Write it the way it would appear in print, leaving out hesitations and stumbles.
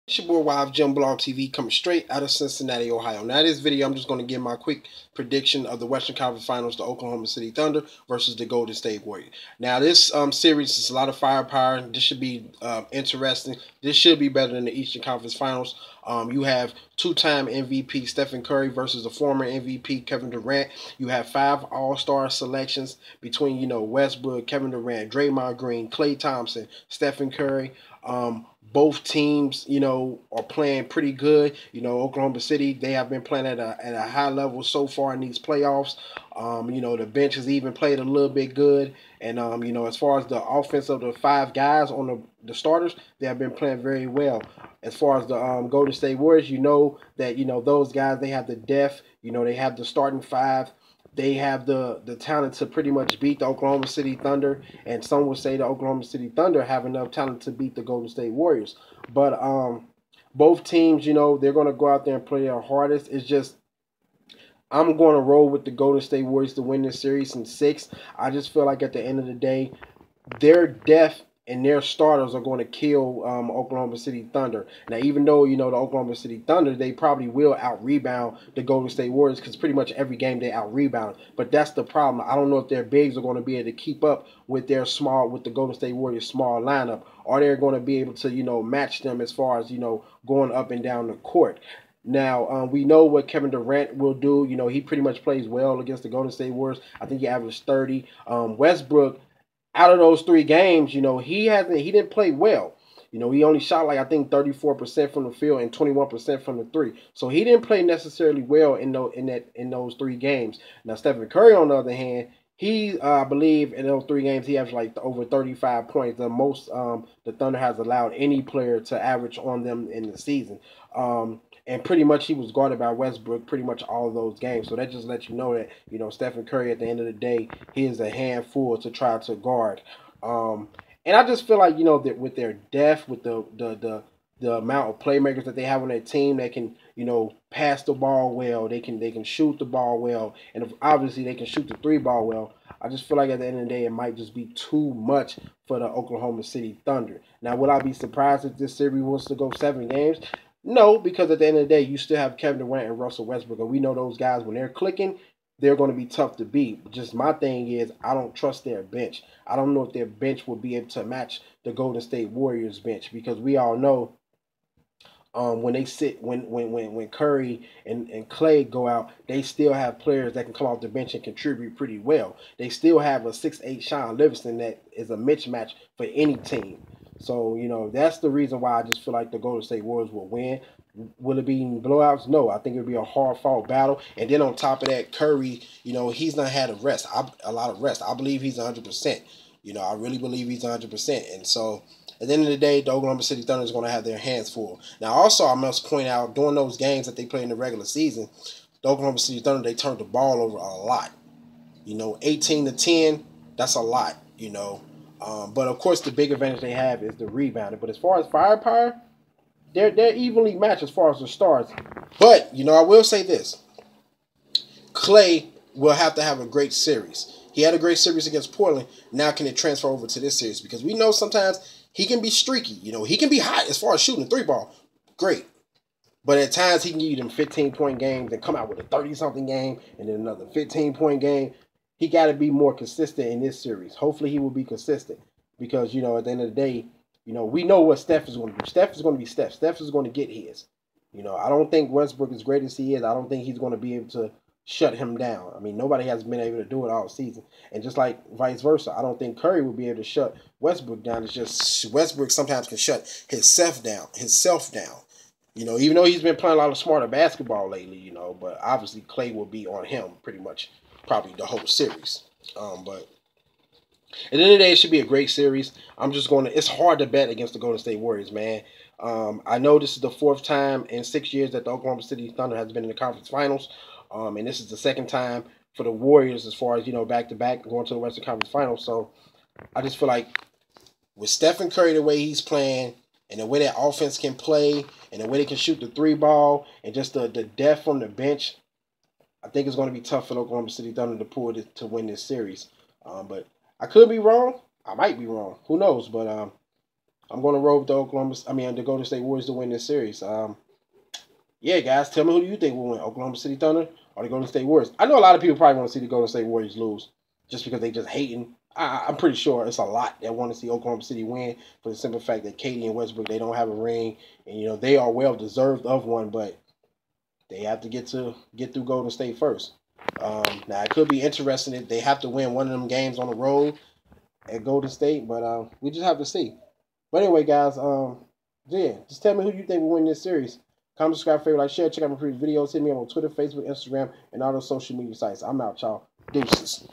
It's your boy YfgmBlogTv coming straight out of Cincinnati, Ohio. Now, this video, I'm just going to give my quick prediction of the Western Conference Finals, the Oklahoma City Thunder versus the Golden State Warriors. Now, this series is a lot of firepower. This should be interesting. This should be better than the Eastern Conference Finals. You have two-time MVP Stephen Curry versus the former MVP Kevin Durant. You have 5 All-Star selections between, Westbrook, Kevin Durant, Draymond Green, Klay Thompson, Stephen Curry. Both teams, are playing pretty good. Oklahoma City, they have been playing at a high level so far in these playoffs. The bench has even played a little bit good. And, as far as the offense of the 5 guys on the starters, they have been playing very well. As far as the Golden State Warriors, that, those guys, they have the depth. They have the starting 5. They have the talent to pretty much beat the Oklahoma City Thunder, and some would say the Oklahoma City Thunder have enough talent to beat the Golden State Warriors. But both teams, they're going to go out there and play their hardest. It's just I'm going to roll with the Golden State Warriors to win this series in 6. I just feel like at the end of the day, their depth and their starters are going to kill Oklahoma City Thunder. Now, even though, the Oklahoma City Thunder, they probably will out-rebound the Golden State Warriors because pretty much every game they out-rebound. But that's the problem. I don't know if their bigs are going to be able to keep up with with the Golden State Warriors small lineup. Or they're going to be able to, match them as far as, going up and down the court. Now, we know what Kevin Durant will do. He pretty much plays well against the Golden State Warriors. I think he averaged 30. Westbrook, out of those 3 games, he didn't play well. He only shot I think 34% from the field and 21% from the 3. So he didn't play necessarily well in those 3 games. Now Stephen Curry, on the other hand, I believe in those 3 games he averaged over 35 points, the most the Thunder has allowed any player to average on them in the season. And pretty much he was guarded by Westbrook pretty much all of those games. So that just lets you know that, Stephen Curry at the end of the day, he is a handful to try to guard. And I just feel like, that with their depth, with the amount of playmakers that they have on their team, they can, pass the ball well, they can shoot the ball well, and obviously they can shoot the 3 ball well. I just feel like at the end of the day, it might just be too much for the Oklahoma City Thunder. Now, would I be surprised if this series was to go 7 games? No, because at the end of the day, you still have Kevin Durant and Russell Westbrook, and we know those guys, when they're clicking, they're going to be tough to beat. Just my thing is, I don't trust their bench. I don't know if their bench will be able to match the Golden State Warriors bench, because we all know when Curry and Klay go out, they still have players that can come off the bench and contribute pretty well. They still have a 6'8" Sean Livingston that is a mismatch for any team. So, that's the reason why I just feel like the Golden State Warriors will win. Will it be blowouts? No. I think it'll be a hard-fought battle. And then on top of that, Curry, he's not had a lot of rest. I believe he's 100%. I really believe he's 100%. And so, at the end of the day, the Oklahoma City Thunder is going to have their hands full. Now, also, I must point out, during those games that they play in the regular season, the Oklahoma City Thunder, they turned the ball over a lot. 18-10, that's a lot, But, of course, the big advantage they have is the rebounding. But as far as firepower, they're evenly matched as far as the stars. But, I will say this. Klay will have to have a great series. He had a great series against Portland. Now can it transfer over to this series? Because we know sometimes he can be streaky. He can be hot as far as shooting the 3 ball. Great. But at times he can give you them 15-point games and come out with a 30-something game and then another 15-point game. He got to be more consistent in this series. Hopefully he will be consistent. Because, at the end of the day, we know what Steph is going to do. Steph is going to be Steph. Steph is going to get his. I don't think Westbrook, as great as he is, I don't think he's going to be able to shut him doim. I mean, nobody has been able to do it all season. And just like vice versa, I don't think Curry will be able to shut Westbrook down. It's just Westbrook sometimes can shut himself down. Even though he's been playing a lot of smarter basketball lately, but obviously Klay will be on him pretty much probably the whole series. But at the end of the day, it should be a great series. It's hard to bet against the Golden State Warriors, man. I know this is the 4th time in 6 years that the Oklahoma City Thunder has been in the conference finals. And this is the 2nd time for the Warriors as far as, back-to-back going to the Western Conference Finals. So I just feel like with Stephen Curry, the way he's playing and the way that offense can play and the way they can shoot the 3 ball and just the depth on the bench, I think it's going to be tough for the Oklahoma City Thunder to pull it to win this series. But I could be wrong. I might be wrong. Who knows? But I'm going to roll with the Golden State Warriors to win this series. Yeah, guys, tell me who do you think will win, Oklahoma City Thunder or the Golden State Warriors? I know a lot of people probably want to see the Golden State Warriors lose just because they just hating. I'm pretty sure it's a lot that want to see Oklahoma City win for the simple fact that Katie and Westbrook, they don't have a ring, and they are well deserved of one, but they have to get through Golden State first. Now it could be interesting if they have to win one of them games on the road at Golden State, but we just have to see. But anyway, guys, yeah, just tell me who you think will win this series. Comment, subscribe, favorite, like, share, check out my previous videos. Hit me up on Twitter, Facebook, Instagram, and all those social media sites. I'm out, y'all. Deuces.